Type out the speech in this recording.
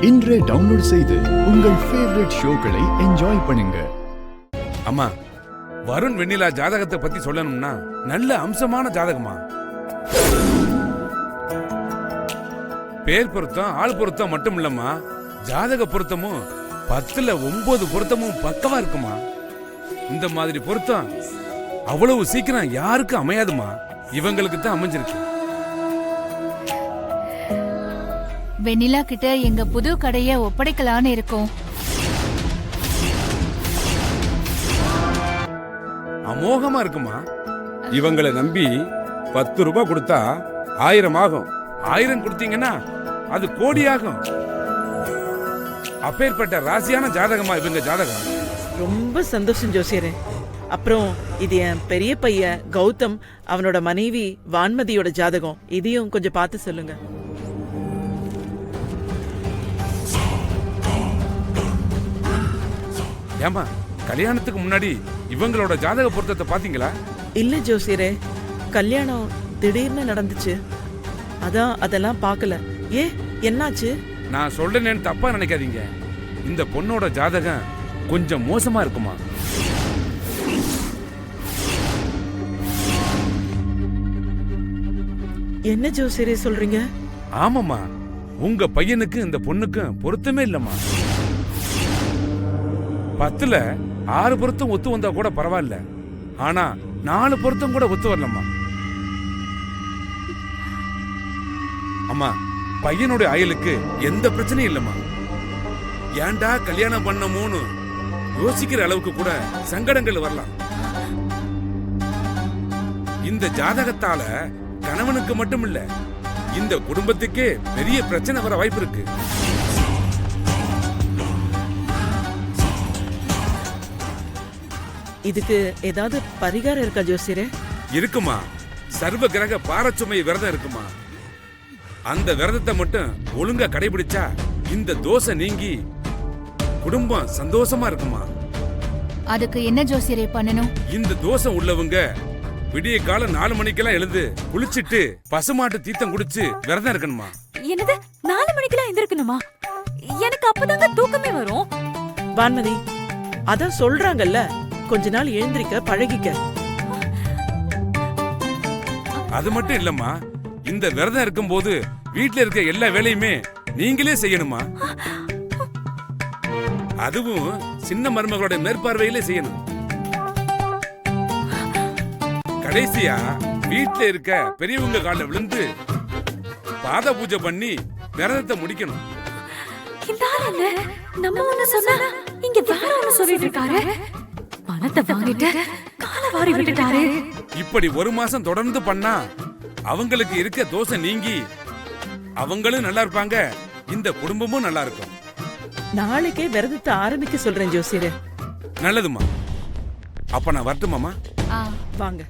இன்றே டவுன்லோட் செய்து உங்கள் ஃபேவரட் ஷோக்களை என்ஜாய் பண்ணுங்க. அம்மா, வருண் வெண்ணிலா ஜாதகத்தை பத்தி சொல்லணும்னா நல்ல அம்சமான ஜாதகமா. பேர் பொருத்தம் ஆள் பொருத்தம் மட்டும் இல்லம்மா, ஜாதக பொருத்தமும் 10ல் 9 பொருத்தமும் பக்கவா இருக்குமா. இந்த மாதிரி பொருத்தம் அவ்வளவு சீக்கிரம் யாருக்கும் அமையாதுமா, இவங்களுக்கு தான் அமைஞ்சிருக்கு. வெண்ணிலா கிட்ட எங்க புது கடைய ஒப்படைக்கலான்னு இருக்கோம். அமோகமா இருக்குமா. இவங்களை நம்பி 10 ரூபாய் கொடுத்தா 1000 ஆகும். 1000 கொடுத்தீங்கன்னா அது கோடி ஆகும். அப்பேற்பட்ட ராசியான ஜாதகமா இவங்க ஜாதகம். ரொம்ப சந்தோஷம் ஜோசியரே. அப்புறம் இது என் பெரிய பையன் கௌதம், அவனோட மனைவி வான்மதியோட ஜாதகம். இதையும் கொஞ்சம் பார்த்து சொல்லுங்க. ஏமா, கல்யாணத்துக்கு முன்னாடி இவங்களோட ஜாதக பொருத்தத்தை பாத்தீங்களா? இல்ல ஜோசியரே, கல்யாணம் திடீர்னு நடந்துச்சு, அதான் அதெல்லாம் பார்க்கல. என்னாச்சு? நான் சொல்றேன்னு தப்பா நினைக்காதீங்க. இந்த பொண்ணோட ஜாதகம் கொஞ்சம் மோசமா இருக்குமா. என்ன ஜோசியரே சொல்றீங்க? ஆமாமா, உங்க பையனுக்கு இந்த பொண்ணுக்கும் பொருத்தமே இல்லம்மா. 10ல் 6 பொருத்தம் ஒத்து வந்தா கூட பரவாயில்ல, ஆனா 4 பொருத்தம் கூட ஒத்து வரலம்மா. அம்மா, பையனுடைய அயலுக்கு எந்த பிரச்சனையும் இல்லம்மா. ஏன்டா கல்யாணம் பண்ணமோன்னு யோசிக்கிற அளவுக்கு கூட சங்கடங்கள் வரலாம். இந்த ஜாதகத்தால கணவனுக்கு மட்டும் இல்ல, இந்த குடும்பத்துக்கே பெரிய பிரச்சனை வர வாய்ப்பு இருக்கு. இதுக்கு ஏதாவது பரிகாரம் இருக்கா ஜோசியரே? இருக்குமா, சர்வ கிரக பாரச்சுமை விரதம் இருக்குமா. அந்த விரதத்தை மட்டும் ஒழுங்கா கடைபிடிச்சா இந்த தோஷம் நீங்கி குடும்பம் சந்தோஷமா இருக்குமா. அதுக்கு என்ன ஜோசியரே பண்ணணும்? இந்த தோஷம் உள்ளவங்க விடிய காலம் 4 மணிக்கெல்லாம் எழுந்து குளிச்சிட்டு பசுமாட்டு தீர்த்தம் குடிச்சு விரதம் இருக்கணுமா. என்னது 4 மணிக்கெல்லாம் எந்திருக்கணுமா? எனக்கு அப்பதாங்க தூக்கமே வரும். வான்மதி, அதான் சொல்றாங்கல்ல, கொஞ்ச நாள் எழுந்திருக்க பழகிக்க. அது மட்டும் இல்லம்மா, இந்த விரதம் இருக்கும் போது வீட்டுல இருக்க எல்லா வேலையுமே நீங்களே செய்யணுமா. அதுவும் சின்ன மருமகளோட மேற்பார்வையிலே செய்யணும். கடைசியா வீட்டுல இருக்க பெரியவங்க கால விழுந்து பாத பூஜை பண்ணி விரதத்தை முடிக்கணும். இந்த ஆளு நம்ம ஒண்ணு சொன்னா இங்க வேற ஒண்ணு சொல்லிட்டு இருக்காரு. பணத்தை வாங்கிட்டு கால வாரி விட்டுட்டாரு. இப்படி 1 மாசம் தொடர்ந்து பண்ணா அவங்களுக்கு இருக்க தோஷம் நீங்கி அவங்களும் நல்லா இருப்பாங்க, இந்த குடும்பமும் நல்லா இருக்கும். நாளைக்கே விரதத்தை ஆரம்பிக்க சொல்றேன் ஜோசியரே. நல்லதுமா. அப்ப நான் வரட்டுமாமா? வாங்க.